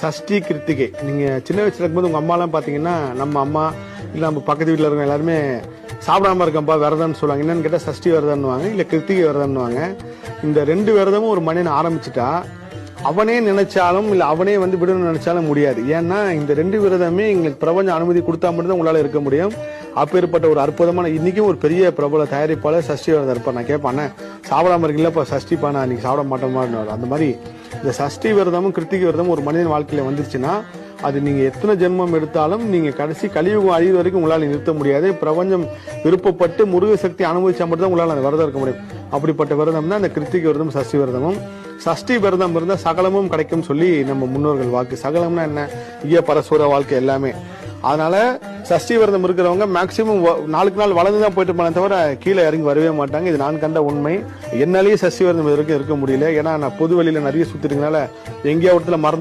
சஷ்டி கிருத்திகை நீங்க சின்ன வயசுல இருக்கும்போது உங்க அம்மாலாம் பாத்தீங்கன்னா நம்ம அம்மா இல்ல நம்ம பக்கத்து வீட்டுல இருக்க எல்லாருமே சாப்பிடாம இருக்கம்பா விரதம்னு சொல்லுவாங்க. என்னன்னு கேட்டா சஷ்டி விரதம்னுவாங்க, இல்ல கிருத்திகை விரதம்னுவாங்க. இந்த ரெண்டு விரதமும் ஒரு மனிதன் ஆரம்பிச்சுட்டா அவனே நினைச்சாலும் இல்ல அவனே விடணும்னு நினைச்சாலும் முடியாது. ஏன்னா இந்த ரெண்டு விரதமே எங்களுக்கு பிரபஞ்ச அனுமதி கொடுத்தா மட்டும்தான் உங்களால இருக்க முடியும். அப்பேற்பட்ட ஒரு அற்புதமான இன்னைக்கும் ஒரு பெரிய பிரபல தயாரிப்பாளர் சஷ்டி விரதம் இருப்பார். நான் கேட்பானே சாப்பிடாம இருக்கீங்களா இப்ப சஷ்டிப்பா நான் இன்னைக்கு சாப்பிட மாட்டோமா. அந்த மாதிரி இந்த சஷ்டி விரதமும் கிருத்திகை விரதமும் ஒரு மனிதன் வாழ்க்கையில வந்துருச்சுன்னா அது நீங்க எத்தனை ஜென்மம் எடுத்தாலும் நீங்க கடைசி கலியுகம் அழிவு வரைக்கும் உங்களால நிறுத்த முடியாது. பிரபஞ்சம் விருப்பப்பட்டு முருக சக்தி அனுபவிச்சா மட்டும் தான் உங்களால அந்த விரதம் இருக்க முடியும். அப்படிப்பட்ட விரதம் தான் இந்த கிருத்திகை விரதம் சஷ்டி விரதமும். சஷ்டி விரதம் இருந்தா சகலமும் கிடைக்கும் சொல்லி நம்ம முன்னோர்கள் வாக்கு. சகலம்னா என்ன, ஐய பரசுர வாழ்க்கை எல்லாமே. அதனால சஷ்டி விரதம் இருக்கிறவங்க மேக்சிமம் நாளுக்கு நாள் வளர்ந்துதான் போயிட்டு போன தவிர கீழே இறங்கி வரவே மாட்டாங்க. இது நான் கண்ட உண்மை. என்னாலேயே சஷ்டி விரதம் இருக்க முடியல. ஏன்னா நான் பொது வழியில நிறைய சுத்திருக்கனால எங்கேயா ஒருத்தல மறந்து